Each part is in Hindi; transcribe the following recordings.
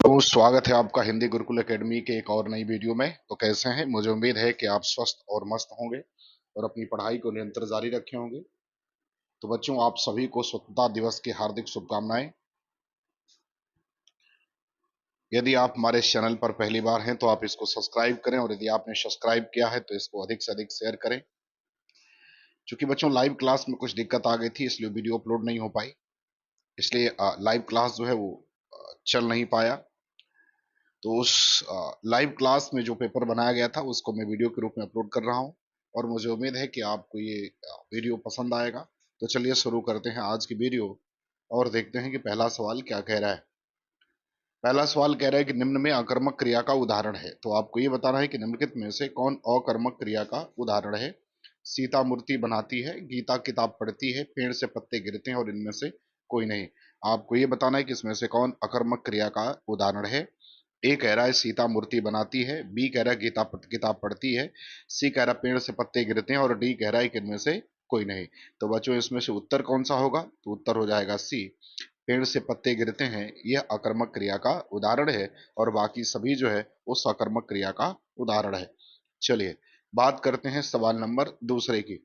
तो स्वागत है आपका हिंदी गुरुकुल एकेडमी के एक और नई वीडियो में। तो कैसे हैं? मुझे उम्मीद है कि आप स्वस्थ और मस्त होंगे और अपनी पढ़ाई को निरंतर जारी रखे होंगे। तो बच्चों, आप सभी को स्वतंत्रता दिवस की हार्दिक शुभकामनाएं। यदि आप हमारे इस चैनल पर पहली बार हैं तो आप इसको सब्सक्राइब करें, और यदि आपने सब्सक्राइब किया है तो इसको अधिक से अधिक शेयर करें। चूंकि बच्चों लाइव क्लास में कुछ दिक्कत आ गई थी, इसलिए वीडियो अपलोड नहीं हो पाई, इसलिए लाइव क्लास जो है वो चल नहीं पाया। तो उस लाइव क्लास में जो पेपर बनाया गया था उसको मैं वीडियो के रूप में अपलोड कर रहा हूं, और मुझे उम्मीद है कि आपको ये वीडियो पसंद आएगा। तो चलिए शुरू करते हैं आज की वीडियो और देखते हैं कि पहला सवाल क्या कह रहा है। पहला सवाल कह रहा है कि निम्न में अकर्मक क्रिया का उदाहरण है। तो आपको ये बताना है कि निम्नलिखित में से कौन अकर्मक क्रिया का उदाहरण है। सीता मूर्ति बनाती है, गीता किताब पढ़ती है, पेड़ से पत्ते गिरते हैं और इनमें से कोई नहीं। आपको ये बताना है कि इसमें से कौन अकर्मक क्रिया का उदाहरण है। ए कह रहा है सीता मूर्ति बनाती है, बी कह रहा है गीता किताब पढ़ती है, सी कह रहा है पेड़ से पत्ते गिरते हैं, और डी कह रहा है कि इनमें से कोई नहीं। तो बच्चों इसमें से उत्तर कौन सा होगा? तो उत्तर हो जाएगा सी, पेड़ से पत्ते गिरते हैं। यह अकर्मक क्रिया का उदाहरण है, और बाकी सभी जो है वो सकर्मक क्रिया का उदाहरण है। चलिए बात करते हैं सवाल नंबर दूसरे की।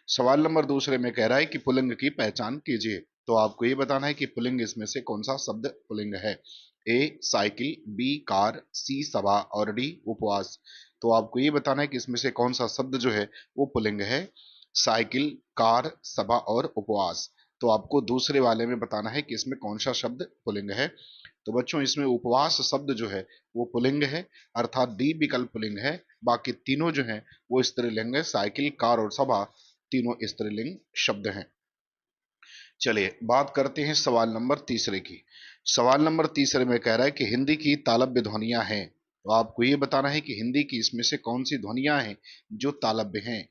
सवाल नंबर दूसरे में कह रहा है कि पुल्लिंग की पहचान कीजिए। तो आपको ये बताना है कि पुल्लिंग इसमें से कौन सा शब्द पुल्लिंग है। ए साइकिल, बी कार, सी सभा और डी उपवास। तो आपको ये बताना है कि इसमें से कौन सा शब्द जो है वो पुल्लिंग है। साइकिल, कार, सभा और उपवास। तो आपको दूसरे वाले में बताना है कि इसमें कौन सा शब्द पुल्लिंग है। तो बच्चों इसमें उपवास शब्द जो है वो पुल्लिंग है, अर्थात डी विकल्प पुल्लिंग है। बाकी तीनों जो है वो स्त्रीलिंग है। साइकिल, कार और सभा तीनों स्त्रीलिंग शब्द हैं। चलिए बात करते हैं सवाल नंबर तीसरे की। सवाल नंबर तीसरे में कह रहा है कि हिंदी की तालव्य ध्वनियां हैं। तो आपको ये बताना है कि हिंदी की इसमें से कौन सी ध्वनियां हैं जो तालव्य हैं।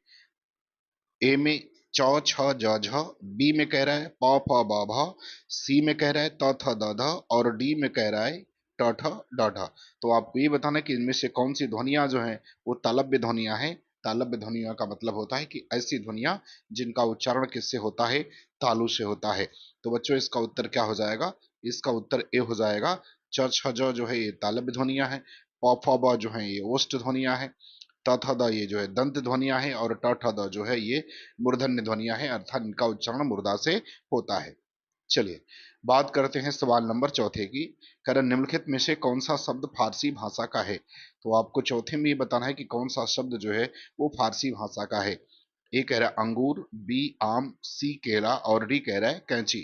ए में चौ छ ज झ, बी में कह रहा है प फ ब भ, सी में कह रहा है त थ द ध, और डी में कह रहा है ट ठ ड ढ। तो आपको ये बताना है कि इनमें से कौन सी ध्वनियां जो हैं वो तालव्य ध्वनियां हैं। तालव्य ध्वनियों का मतलब होता है कि ऐसी ध्वनियां जिनका उच्चारण किससे होता है? तालु से होता है। तो बच्चों इसका उत्तर क्या हो जाएगा? इसका उत्तर ए हो जाएगा। च छ ज जो है ये तालव्य ध्वनियां हैं, प फ ब जो है ये ओष्ठ ध्वनियां हैं, त थ द ये जो है दंत ध्वनियां हैं, और ट ठ द जो है ये मूर्धन्य ध्वनियां हैं, अर्थात इनका उच्चारण मुर्दा से होता है। चलिए बात करते हैं सवाल नंबर चौथे की। कह निम्नलिखित में से कौन सा शब्द फारसी भाषा का है। तो आपको चौथे में ये बताना है कि कौन सा शब्द जो है वो फारसी भाषा का है। ए कह रहा है अंगूर, बी आम, सी केला और डी कह रहा है कैंची।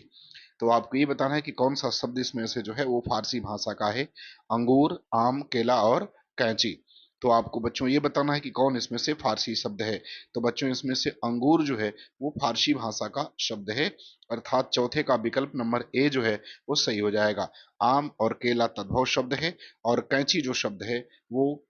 तो आपको ये बताना है कि कौन सा शब्द इसमें से जो है वो फारसी भाषा का है। अंगूर, आम, केला और कैंची। तो आपको बच्चों ये बताना है कि कौन इसमें से फारसी शब्द है। तो बच्चों इसमें से अंगूर जो है वो फारसी भाषा का शब्द है, अर्थात चौथे का विकल्प नंबर ए जो है वो सही हो जाएगा। आम और केला तद्भव शब्द है, और कैंची जो शब्द है वो।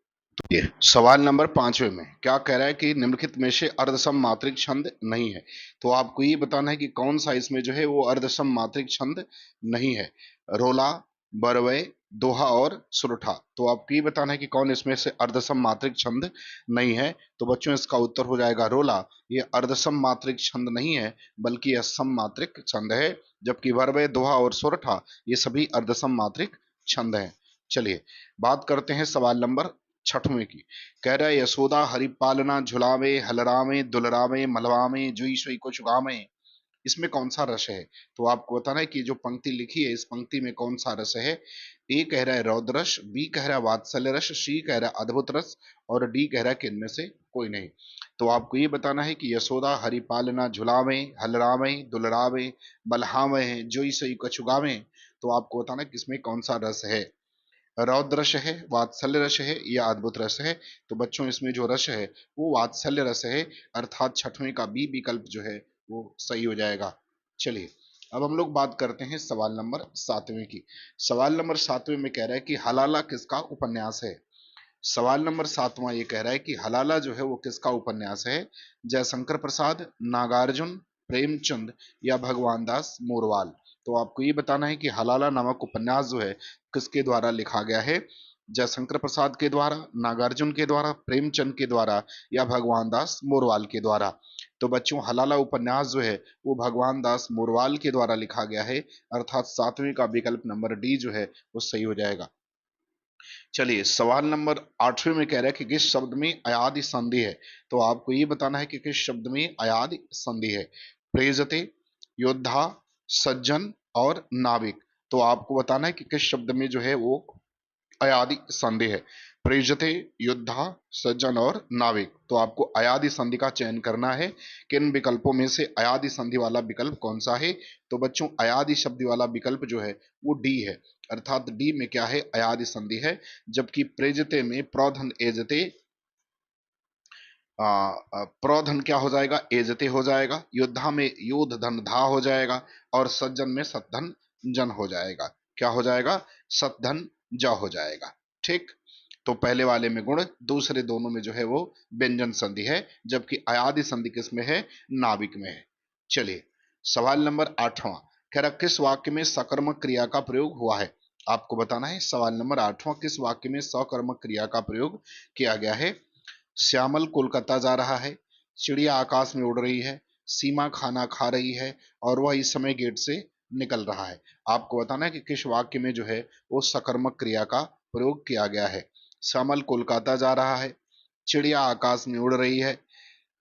ये सवाल नंबर पांचवे में क्या कह रहा है कि निम्नलिखित में से अर्धसम मात्रिक छंद नहीं है। तो आपको ये बताना है कि कौन सा इसमें जो है वो अर्धसम मात्रिक छंद नहीं है। रोला, बरवय, दोहा और सुरठा। तो आपको ये बताना है कि कौन इसमें से अर्धसम मात्रिक छंद नहीं है। तो बच्चों इसका उत्तर हो जाएगा रोला। ये अर्धसम मात्रिक छंद नहीं है, बल्कि यह सम मात्रिक छंद है। जबकि बरवय, दोहा और सुरठा ये सभी अर्धसम मात्रिक छंद हैं। चलिए बात करते हैं सवाल नंबर छठवें की। कह रहा है यशोदा हरि पालना झुलावे, हलरावे दुलरावे मलवावे जुई सुई को चुगावे। इसमें कौन सा रस है? तो आपको बताना है कि जो पंक्ति लिखी है इस पंक्ति में कौन सा रस है। ए कह रहा है रौद्र रस, बी कह रहा है वात्सल्य रस, सी कह रहा है अद्भुत रस, और डी कह रहा है कि इनमें से कोई नहीं। तो आपको ये बताना है कि यशोदा हरि पालना झुलावे, हलरावे दुलरावे बलहावे जोई सई कछुगावे। तो आपको बताना है कि इसमें कौन सा रस है। रौद्र रस है, वात्सल्य रस है या अद्भुत रस है। तो बच्चों इसमें जो रस है वो वात्सल्य रस है, अर्थात छठवें का बी विकल्प जो है वो सही हो जाएगा। चलिए अब हम लोग बात करते हैं सवाल नंबर सातवें की। सवाल नंबर सातवें में कह रहा है कि हलाला किसका उपन्यास है। सवाल नंबर सातवां ये कह रहा है कि हलाला जो है वो किसका उपन्यास है। जयशंकर प्रसाद, नागार्जुन, प्रेमचंद या भगवान दास मोरवाल। तो आपको ये बताना है कि हलाला नामक उपन्यास जो है किसके द्वारा लिखा गया है। जयशंकर प्रसाद के द्वारा, नागार्जुन के द्वारा, प्रेमचंद के द्वारा या भगवान दास मोरवाल के द्वारा। तो बच्चों हलाला उपन्यास जो है वो भगवान दास मोरवाल के द्वारा लिखा गया है, अर्थात सातवें का विकल्प नंबर डी जो है वो सही हो जाएगा। चलिए सवाल नंबर 8वें में कह रहा है कि किस शब्द में अयादि संधि है। तो आपको ये बताना है कि किस शब्द में अयादि संधि है। प्रेजते, योद्धा, सज्जन और नाविक। तो आपको बताना है कि किस शब्द में जो है वो अयादि संधि है। प्रेजते, योद्धा, सज्जन और नाविक। तो आपको अयादि संधि का चयन करना है। किन विकल्पों में से अयादि संधि वाला विकल्प कौन सा है? तो बच्चों अयादि शब्द वाला विकल्प जो है वो डी है। अर्थात डी में क्या है? अयादि संधि है। जबकि प्रेजते में प्रौधन एजते, प्रौधन क्या हो जाएगा? एजते हो जाएगा। योद्धा में योध धन धा हो जाएगा। और सज्जन में सतधन जन हो जाएगा। क्या हो जाएगा? सतधन जा हो जाएगा। ठीक। तो पहले वाले में गुण, दूसरे दोनों में जो है वो व्यंजन संधि है। जबकि अयादि संधि किस में है? नाविक में है। चलिए सवाल नंबर 8वां कह रहा किस वाक्य में सकर्मक क्रिया का प्रयोग हुआ है? आपको बताना है सवाल नंबर 8वां किस वाक्य में सकर्मक क्रिया का प्रयोग किया गया है। श्यामल कोलकाता जा रहा है, चिड़िया आकाश में उड़ रही है, सीमा खाना खा रही है और वह इस समय गेट से निकल रहा है। आपको बताना है कि किस वाक्य में जो है वो सकर्मक क्रिया का प्रयोग किया गया है। श्यामल कोलकाता जा रहा है, चिड़िया आकाश में उड़ रही है,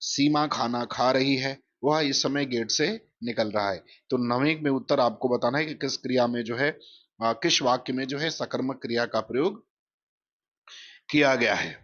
सीमा खाना खा रही है, वह इस समय गेट से निकल रहा है। तो नवीं में उत्तर आपको बताना है कि किस क्रिया में जो है किस वाक्य में जो है सकर्मक क्रिया का प्रयोग किया गया है।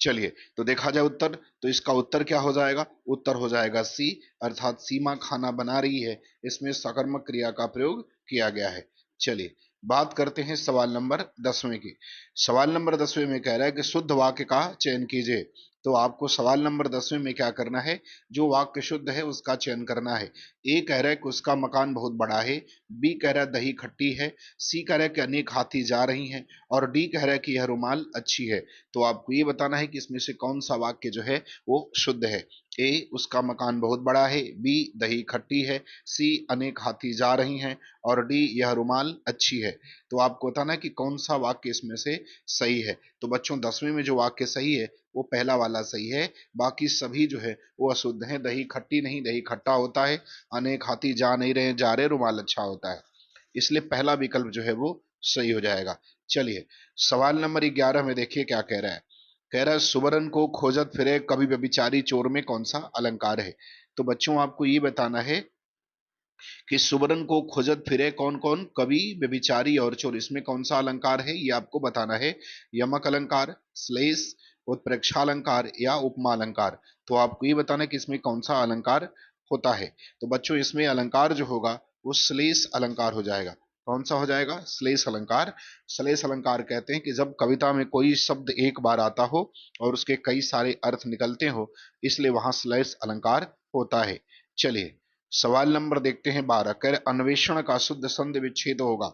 चलिए तो देखा जाए उत्तर, तो इसका उत्तर क्या हो जाएगा? उत्तर हो जाएगा सी, अर्थात सीमा खाना बना रही है, इसमें सकर्मक क्रिया का प्रयोग किया गया है। चलिए बात करते हैं सवाल नंबर 10वें की। सवाल नंबर 10वें में कह रहा है कि शुद्ध वाक्य का चयन कीजिए। तो आपको सवाल नंबर 10वें में क्या करना है? जो वाक्य शुद्ध है उसका चयन करना है। ए कह रहा है कि उसका मकान बहुत बड़ा है, बी कह रहा है दही खट्टी है, सी कह रहा है कि अनेक हाथी जा रही हैं और डी कह रहा है कि यह रुमाल अच्छी है। तो आपको ये बताना है कि इसमें से कौन सा वाक्य जो है वो शुद्ध है। ए उसका मकान बहुत बड़ा है, बी दही खट्टी है, सी अनेक हाथी जा रही हैं और डी यह रुमाल अच्छी है। तो आपको बताना है कि कौन सा वाक्य इसमें से सही है। तो बच्चों 10वें में जो वाक्य सही है वो पहला वाला सही है, बाकी सभी जो है वो अशुद्ध है। दही खट्टी नहीं, दही खट्टा होता है। अनेक हाथी जा नहीं रहे, जा रहे, रुमाल अच्छा होता है। इसलिए पहला विकल्प जो है वो सही हो जाएगा। चलिए सवाल नंबर 11 में देखिए क्या कह रहा है। कह रहा है सुवर्ण को खोजत फिरे कवि व्यभिचारी चोर में कौन सा अलंकार है? तो बच्चों आपको ये बताना है कि सुवर्ण को खोजत फिरे कौन कौन? कवि, व्यभिचारी और चोर। इसमें कौन सा अलंकार है ये आपको बताना है। यमक अलंकार, श्लेष, उत्प्रेक्षा अलंकार या उपमा अलंकार। तो आपको ये बताना है कि इसमें कौन सा अलंकार होता है। तो बच्चों इसमें अलंकार जो होगा वो श्लेष अलंकार हो जाएगा। कौन सा हो जाएगा? श्लेष अलंकार। श्लेष अलंकार कहते हैं कि जब कविता में कोई शब्द एक बार आता हो और उसके कई सारे अर्थ निकलते हो, इसलिए वहां श्लेष अलंकार होता है। चलिए सवाल नंबर देखते हैं 12। कह रहे अन्वेषण का शुद्ध संधि विच्छेद होगा।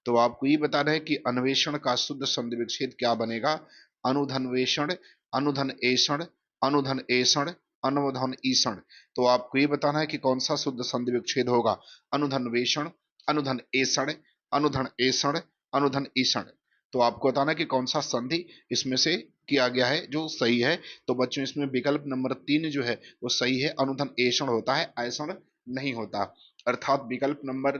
तो आपको ये बताना है कि अन्वेषण का शुद्ध संधि विच्छेद क्या बनेगा। अनुधन्वेषण, अनुधन एषण, अनुधन एषण, अनुधन ईषण। तो आपको ये बताना है कि कौन सा शुद्ध संधि विच्छेद होगा। अनुधन्वेषण, अनुधन एषण, अनुधन एषण, अनुधन ईषण। तो आपको बताना है कि कौन सा संधि इसमें से किया गया है जो सही है। तो बच्चों इसमें विकल्प नंबर 3 जो है वो सही है। अनुधन एषण होता है, ऐषण नहीं होता। अर्थात विकल्प नंबर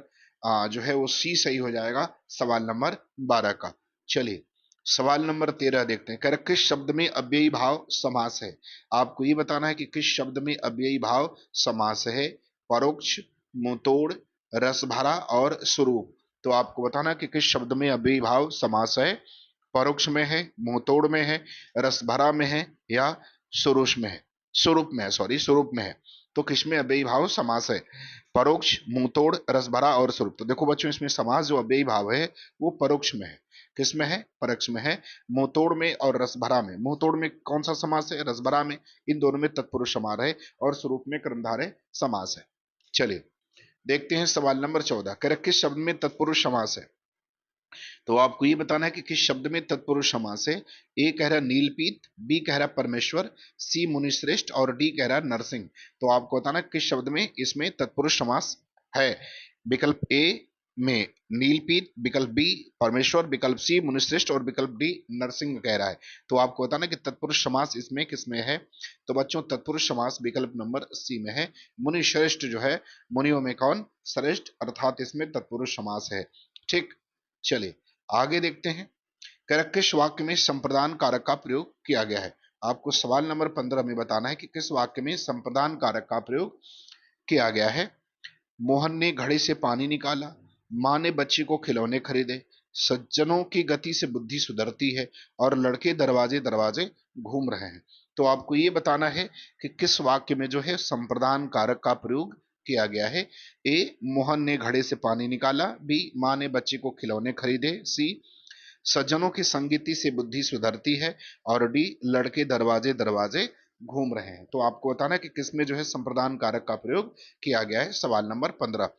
जो है वो सी सही हो जाएगा सवाल नंबर 12 का। चलिए सवाल नंबर 13 देखते हैं। कह रहा किस शब्द में अव्ययी भाव समास है? आपको ये बताना है कि किस शब्द में अव्ययी भाव समास है। परोक्ष, मुंहतोड़, रसभरा और स्वरूप। तो आपको बताना है कि किस शब्द में अव्ययी भाव समास है। परोक्ष में है, मुंहतोड़ में है, रसभरा में है या स्वरूप में है। स्वरूप में है, सॉरी स्वरूप में है। तो किसमें अव्ययी भाव समास है? परोक्ष, मुंहतोड़, रसभरा और स्वरूप। तो देखो बच्चों इसमें समास जो अव्ययी भाव है वो परोक्ष में है। किसमें है? परोक्ष में है। मुंहतोड़ में और रसभरा में। मुंहतोड़ में कौन सा समास है? रसभरा में। इन दोनों में तत्पुरुष समास है और स्वरूप में कर्मधारय समास है। चलिए देखते हैं सवाल नंबर 14। कह रहे किस शब्द में तत्पुरुष समास है? तो आपको ये बताना है कि किस शब्द में तत्पुरुष समास है। ए कह रहा नीलपीत, बी कह रहा परमेश्वर, सी मुनिश्रेष्ठ और डी कह रहा नरसिंह। तो आपको बताना है किस शब्द में इसमें तत्पुरुष समास है। विकल्प ए में नीलपीत, विकल्प बी परमेश्वर, विकल्प सी मुनिश्रेष्ठ और विकल्प डी नरसिंह कह रहा है। तो आपको बताना कि तत्पुरुष समास इसमें किसमें है। तो बच्चों तत्पुरुष समास विकल्प नंबर सी में है। मुनिश्रेष्ठ जो है, मुनियों में कौन श्रेष्ठ, अर्थात इसमें तत्पुरुष समास है। ठीक। चलिए आगे देखते हैं। कह रहा किस वाक्य में संप्रदान कारक का प्रयोग किया गया है। आपको सवाल नंबर 15 में बताना है कि किस वाक्य में संप्रदान कारक का प्रयोग किया गया है। मोहन ने घड़े से पानी निकाला, माँ ने बच्चे को खिलौने खरीदे, सज्जनों की गति से बुद्धि सुधरती है और लड़के दरवाजे दरवाजे घूम रहे हैं। तो आपको ये बताना है कि किस वाक्य में जो है संप्रदान कारक का प्रयोग किया गया है। ए, मोहन ने घड़े से पानी निकाला, बी, माँ ने बच्चे को खिलौने खरीदे, सी, सज्जनों की संगति से बुद्धि सुधरती है, और डी, लड़के दरवाजे दरवाजे घूम रहे हैं। तो आपको बताना है कि किसमें जो है संप्रदान कारक का प्रयोग किया गया है, सवाल नंबर 15।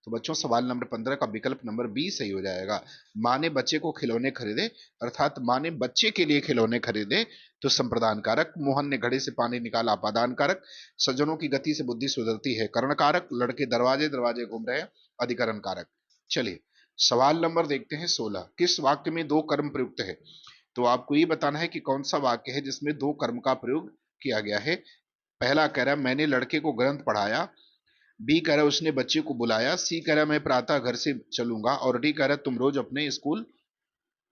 तो बच्चों सवाल नंबर 15 का विकल्प नंबर बी सही हो जाएगा। माँ ने बच्चे को खिलौने खरीदे, अर्थात माँ ने बच्चे के लिए खिलौने खरीदे तो संप्रदान कारक, मोहन ने घड़े से पानी निकाला अपादान कारक, सज्जनों की गति से बुद्धि सुधरती है करण कारक, लड़के दरवाजे दरवाजे घूम रहे हैं अधिकरण कारक। चलिए सवाल नंबर देखते हैं 16। किस वाक्य में दो कर्म प्रयुक्त है। तो आपको ये बताना है कि कौन सा वाक्य है जिसमें दो कर्म का प्रयोग किया गया है। पहला कह रहा है मैंने लड़के को ग्रंथ पढ़ाया, बी कह रहा है उसने बच्चे को बुलाया, सी कह रहा है मैं प्रातः घर से चलूंगा, और डी कह रहा है तुम रोज अपने स्कूल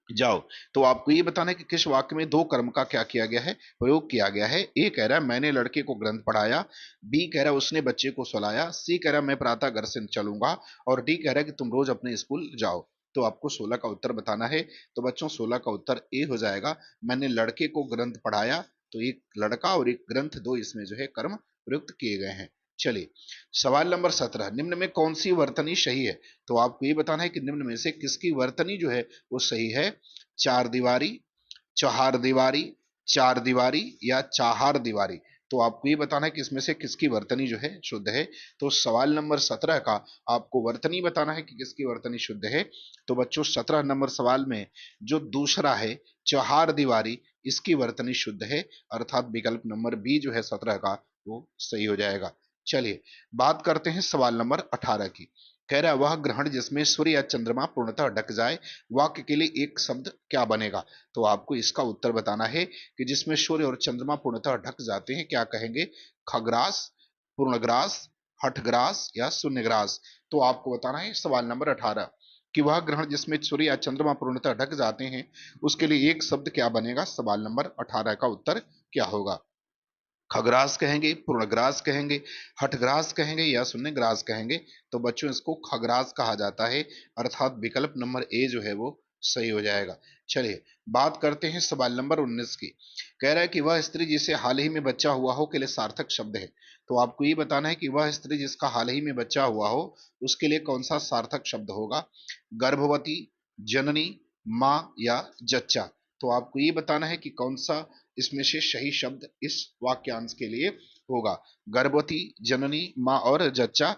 जाओ। तो आपको ये बताना है कि किस वाक्य में दो कर्म का क्या किया गया है, प्रयोग किया गया है। ए कह रहा है मैंने लड़के को ग्रंथ पढ़ाया, बी कह रहा है उसने बच्चे को सुलाया, सी कह रहा है मैं प्रातः घर से चलूंगा, और डी कह रहा है कि तुम रोज अपने स्कूल जाओ। तो आपको 16 का उत्तर बताना है। तो बच्चों 16 का उत्तर ए हो जाएगा। मैंने लड़के को ग्रंथ पढ़ाया, तो एक लड़का और एक ग्रंथ, दो इसमें जो है कर्म प्रयुक्त किए गए हैं। चलिए सवाल नंबर 17। निम्न में कौन सी वर्तनी सही है। तो आपको ये बताना है कि निम्न में से किसकी वर्तनी जो है वो सही है। चार दीवारी, चौहार दीवारी, चार दीवारी या चाहार दीवारी। तो आपको ये बताना है कि इसमें से किसकी वर्तनी जो है शुद्ध है। तो सवाल नंबर 17 का आपको वर्तनी बताना है कि किसकी वर्तनी शुद्ध है। तो बच्चों 17 नंबर सवाल में जो दूसरा है चौहार दीवारी, इसकी वर्तनी शुद्ध है, अर्थात विकल्प नंबर बी जो है 17 का वो सही हो जाएगा। चलिए बात करते हैं सवाल नंबर 18 की। कह रहा है वह ग्रहण जिसमें सूर्य या चंद्रमा पूर्णतः ढक जाए, वाक्य के लिए एक शब्द क्या बनेगा। तो आपको इसका उत्तर बताना है कि जिसमें सूर्य और चंद्रमा पूर्णतः ढक जाते हैं, क्या कहेंगे, खग्रास, पूर्णग्रास, हठग्रास या शून्यग्रास। तो आपको बताना है सवाल नंबर 18 कि वह ग्रहण जिसमें सूर्य या चंद्रमा पूर्णतः ढक जाते हैं, उसके लिए एक शब्द क्या बनेगा। सवाल नंबर 18 का उत्तर क्या होगा। खग्रास कहेंगे, पूर्णग्रास कहेंगे, हठग्रास कहेंगे या शून्यग्रास कहेंगे। तो बच्चों इसको खग्रास कहा जाता है, अर्थात विकल्प नंबर ए जो है वो सही हो जाएगा। चलिए बात करते हैं सवाल नंबर 19 की। कह रहा है कि वह स्त्री जिसे हाल ही में बच्चा हुआ हो के लिए सार्थक शब्द है। तो आपको ये बताना है कि वह स्त्री जिसका हाल ही में बच्चा हुआ हो उसके लिए कौन सा सार्थक शब्द होगा। गर्भवती, जननी, माँ या जच्चा। तो आपको ये बताना है कि कौन सा इसमें से सही शब्द इस वाक्यांश के लिए होगा। गर्भवती, जननी, माँ और जच्चा।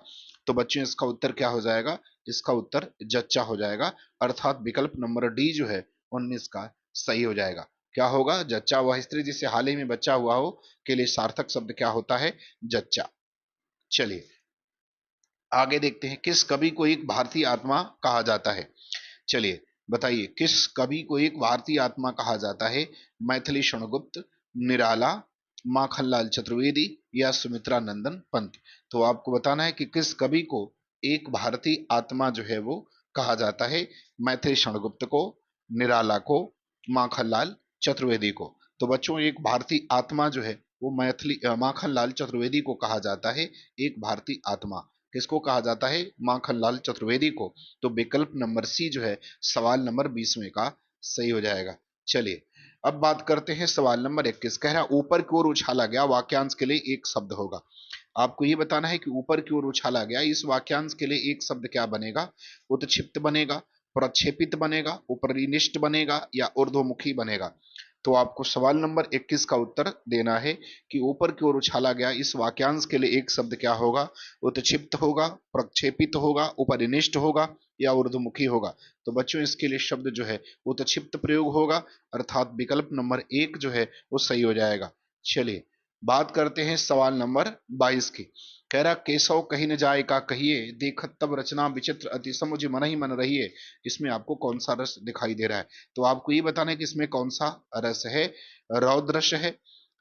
तो बच्चों इसका उत्तर क्या हो जाएगा, इसका उत्तर जच्चा हो जाएगा, अर्थात विकल्प नंबर डी जो है 19 का सही हो जाएगा। क्या होगा, जच्चा। वह स्त्री जिसे हाल ही में बच्चा हुआ हो के लिए सार्थक शब्द क्या होता है, जच्चा। चलिए आगे देखते हैं किस कवि को एक भारतीय आत्मा कहा जाता है। चलिए बताइए किस कवि को एक भारतीय आत्मा कहा जाता है। मैथिली शरणगुप्त, निराला, माखनलाल चतुर्वेदी या सुमित्रा नंदन पंत। तो आपको बताना है कि किस कवि को एक भारतीय आत्मा जो है वो कहा जाता है। मैथिली शरणगुप्त को, निराला को, माखनलाल चतुर्वेदी को। तो बच्चों एक भारतीय आत्मा जो है वो मैथिली माखनलाल चतुर्वेदी को कहा जाता है। एक भारतीय आत्मा किसको कहा जाता है, माखनलाल चतुर्वेदी को। तो विकल्प नंबर सी जो है सवाल नंबर 20वें का सही हो जाएगा। चलिए अब बात करते हैं सवाल नंबर 21। कह रहा ऊपर की ओर उछाला गया वाक्यांश के लिए एक शब्द होगा। आपको ये बताना है कि ऊपर की ओर उछाला गया इस वाक्यांश के लिए एक शब्द क्या बनेगा। उत्क्षिप्त बनेगा, प्रक्षेपित बनेगा, उपरिनिष्ट बनेगा या ऊर्ध्वमुखी बनेगा। तो आपको सवाल नंबर 21 का उत्तर देना है कि ऊपर की ओर उछाला गया इस वाक्यांश के लिए एक शब्द क्या होगा। उत्क्षिप्त होगा, प्रक्षेपित होगा, उपरिनिष्ट होगा या ऊर्ध्वमुखी होगा। तो बच्चों इसके लिए शब्द जो है उत्क्षिप्त प्रयोग होगा, अर्थात विकल्प नंबर 1 जो है वो सही हो जाएगा। चलिए बात करते हैं सवाल नंबर 22 की। कह रहा केशव कहीं न जाए का कहिए, देखत तब रचना विचित्र अति समुझ मन ही मन रहिए। इसमें आपको कौन सा रस दिखाई दे रहा है। तो आपको ये बताना है कि इसमें कौन सा रस है। रौद्र रस है,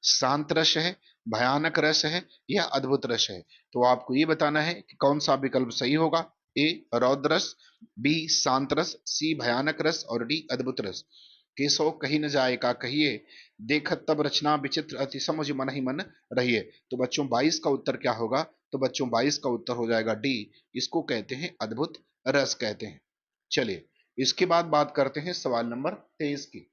शांत रस है, भयानक रस है या अद्भुत रस है। तो आपको ये बताना है कि कौन सा विकल्प सही होगा। ए रौद्र रस, बी शांत रस, सी भयानक रस और डी अद्भुत रस। केशव कहीं न जाए का कहिए, देखत तब रचना विचित्र अति समझ मन ही मन रहिए। तो बच्चों 22 का उत्तर क्या होगा? तो बच्चों 22 का उत्तर हो जाएगा डी। इसको कहते हैं अद्भुत रस कहते हैं। चलिए इसके बाद बात करते हैं सवाल नंबर 23 की।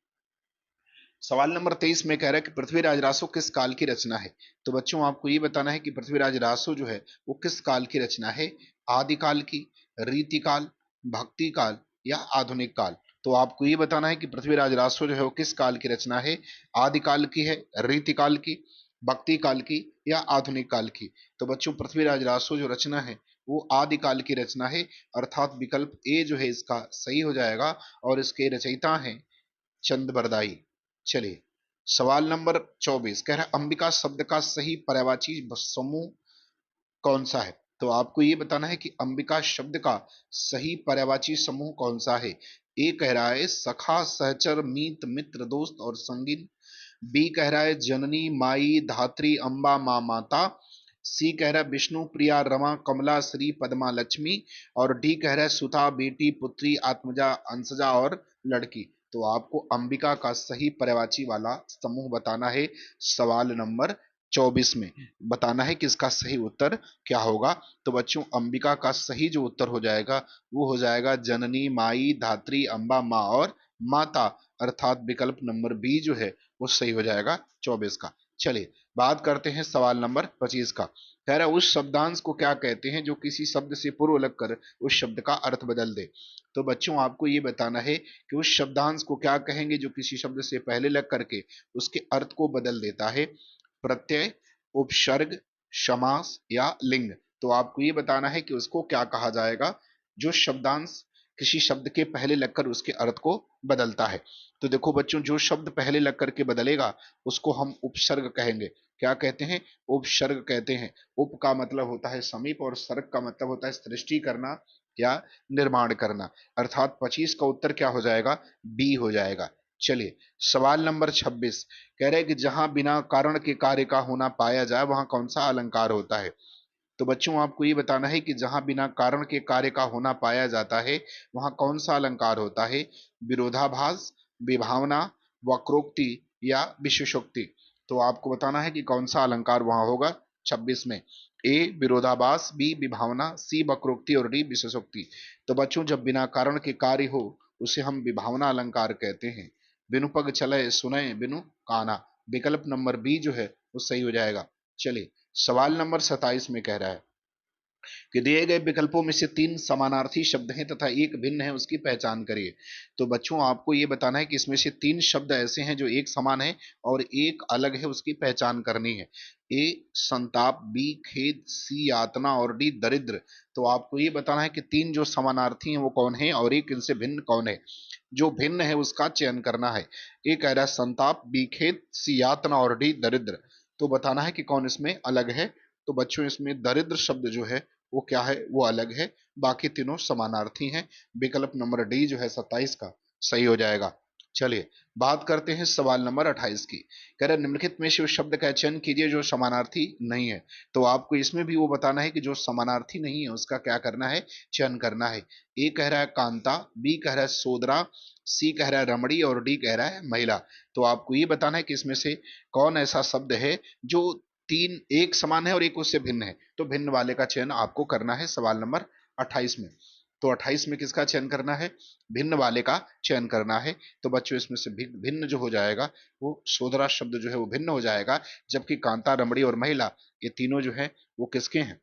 सवाल नंबर 23 में कह रहा है कि पृथ्वीराज रासो किस काल की रचना है? तो बच्चों आपको ये बताना है कि पृथ्वीराज रासो जो है वो किस काल की रचना है? आदिकाल की, रीतिकाल, भक्ति काल या आधुनिक काल? तो आपको ये बताना है कि पृथ्वीराज रासो जो है वो किस काल की रचना है? आदिकाल की है, रीतिकाल की, भक्ति काल की या आधुनिक काल की? तो बच्चों पृथ्वीराज रासो जो रचना है वो आदिकाल की रचना है, अर्थात विकल्प ए जो है इसका सही हो जाएगा और इसके रचयिता हैं चंद बरदाई। चलिए सवाल नंबर 24 कह रहा है अंबिका शब्द का सही पर्यायवाची समूह कौन सा है? तो आपको ये बताना है कि अंबिका शब्द का सही पर्यायवाची समूह कौन सा है? ए कह रहा है सखा, सहचर, मीत, मित्र, दोस्त और संगिन। बी कह रहा है जननी, माई, धात्री, अम्बा, माँ, माता। सी कह रहा है विष्णु, प्रिया, रमा, कमला, श्री, पद्मा, लक्ष्मी। और डी कह रहा है सुता, बेटी, पुत्री, आत्मजा, अंशजा और लड़की। तो आपको अंबिका का सही पर्यायवाची वाला समूह बताना है सवाल नंबर 24 में। बताना है कि इसका सही उत्तर क्या होगा? तो बच्चों अंबिका का सही जो उत्तर हो जाएगा वो हो जाएगा जननी, माई, धात्री, अम्बा, माँ और माता, अर्थात विकल्प नंबर बी जो है वो सही हो जाएगा 24 का। चलिए बात करते हैं सवाल नंबर 25 का। कह रहा है उस शब्दांश को क्या कहते हैं जो किसी शब्द से पूर्व लगकर उस शब्द का अर्थ बदल दे? तो बच्चों आपको ये बताना है कि उस शब्दांश को क्या कहेंगे जो किसी शब्द से पहले लग करके उसके अर्थ को बदल देता है? प्रत्यय, उपसर्ग, समास या लिंग? तो आपको ये बताना है कि उसको क्या कहा जाएगा जो शब्दांश किसी शब्द के पहले लगकर उसके अर्थ को बदलता है। तो देखो बच्चों जो शब्द पहले लग करके बदलेगा उसको हम उपसर्ग कहेंगे। क्या कहते हैं? उपसर्ग कहते हैं। उप का मतलब होता है समीप और सर्ग का मतलब होता है सृष्टि करना या निर्माण करना, अर्थात 25 का उत्तर क्या हो जाएगा? बी हो जाएगा। चलिए सवाल नंबर 26 कह रहे हैं कि जहां बिना कारण के कार्य का होना पाया जाए वहां कौन सा अलंकार होता है? तो बच्चों आपको ये बताना है कि जहां बिना कारण के कार्य का होना पाया जाता है वहां कौन सा अलंकार होता है? विरोधाभास, विभावना, वक्रोक्ति या विशेषोक्ति? तो आपको बताना है कि कौन सा अलंकार वहां होगा 26 में। ए विरोधाभास, बी विभावना, सी वक्रोक्ति और डी विशेषोक्ति। तो बच्चों जब बिना कारण के कार्य हो उसे हम विभावना अलंकार कहते हैं। बिनु पग चले सुने बिनु काना, विकल्प नंबर बी जो है वो सही हो जाएगा। चलिए सवाल नंबर 27 में कह रहा है कि दिए गए विकल्पों में से 3 समानार्थी शब्द हैं तथा एक भिन्न है, उसकी पहचान करिए। तो बच्चों आपको ये बताना है कि इसमें से 3 शब्द ऐसे हैं जो एक समान है और एक अलग है, उसकी पहचान करनी है। ए संताप, बी खेद, सी यातना और डी दरिद्र। तो आपको ये बताना है कि 3 जो समानार्थी हैं वो कौन है और एक इनसे भिन्न कौन है। जो भिन्न है उसका चयन करना है। ए कह रहा है संताप, बी खेद, सी यातना और डी दरिद्र। तो बताना है कि कौन इसमें अलग है। तो बच्चों इसमें दरिद्र शब्द जो है वो क्या है? वो अलग है, बाकी तीनों समानार्थी हैं। विकल्प नंबर डी जो है 27 का सही हो जाएगा। चलिए बात करते हैं सवाल नंबर 28 की। कह रहे निम्नलिखित में से उस शब्द का चयन कीजिए जो समानार्थी नहीं है। तो आपको इसमें भी वो बताना है कि जो समानार्थी नहीं है उसका क्या करना है? चयन करना है। ए कह रहा है कांता, बी कह रहा है सोदरा, सी कह रहा है रमणी और डी कह रहा है महिला। तो आपको ये बताना है कि इसमें से कौन ऐसा शब्द है जो 3 एक समान है और एक उससे भिन्न है। तो भिन्न वाले का चयन आपको करना है सवाल नंबर 28 में। तो 28 में किसका चयन करना है? भिन्न वाले का चयन करना है। तो बच्चों इसमें से भिन्न जो हो जाएगा वो सोदरा शब्द जो है वो भिन्न हो जाएगा, जबकि कांता, रमणी और महिला ये तीनों जो है वो किसके हैं?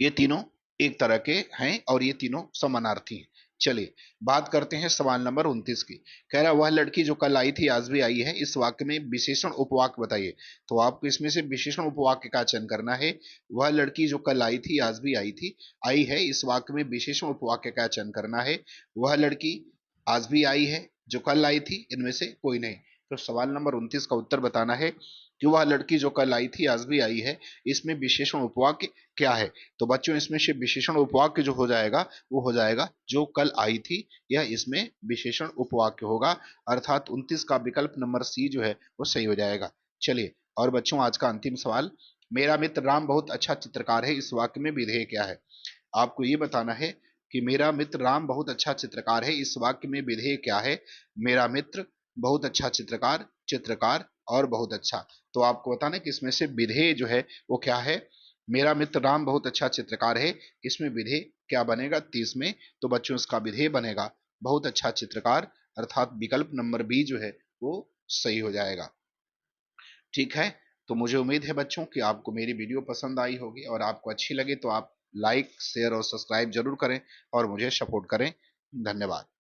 ये तीनों एक तरह के हैं और ये तीनों समानार्थी हैं। चलिए बात करते हैं सवाल नंबर 29 की। कह रहा है वह लड़की जो कल आई थी आज भी आई है, इस वाक्य में विशेषण उपवाक्य बताइए। तो आपको इसमें से विशेषण उपवाक्य का चयन करना है। वह लड़की जो कल आई थी आज भी आई थी, आई है, इस वाक्य में विशेषण उपवाक्य का चयन करना है। वह लड़की आज भी आई है, जो कल आई थी, इनमें से कोई नहीं। तो सवाल नंबर 29 का उत्तर बताना है कि वह लड़की जो कल आई थी आज भी आई है, इसमें विशेषण उपवाक्य क्या है? तो बच्चों इसमें से विशेषण उपवाक्य जो हो जाएगा वो हो जाएगा जो कल आई थी, यह इसमें विशेषण उपवाक्य होगा, अर्थात 29 का विकल्प नंबर सी जो है वो सही हो जाएगा। चलिए और बच्चों आज का अंतिम सवाल। मेरा मित्र राम बहुत अच्छा चित्रकार है, इस वाक्य में विधेय क्या है? आपको ये बताना है कि मेरा मित्र राम बहुत अच्छा चित्रकार है, इस वाक्य में विधेय क्या है? मेरा मित्र बहुत अच्छा चित्रकार, चित्रकार और बहुत अच्छा। तो आपको बताना कि इसमें से विधेय जो है वो क्या है? मेरा मित्र राम बहुत अच्छा चित्रकार है, इसमें विधेय क्या बनेगा 30 में? तो बच्चों इसका विधेय बनेगा बहुत अच्छा चित्रकार, अर्थात विकल्प नंबर बी जो है वो सही हो जाएगा। ठीक है, तो मुझे उम्मीद है बच्चों कि आपको मेरी वीडियो पसंद आई होगी, और आपको अच्छी लगे तो आप लाइक, शेयर और सब्सक्राइब जरूर करें और मुझे सपोर्ट करें। धन्यवाद।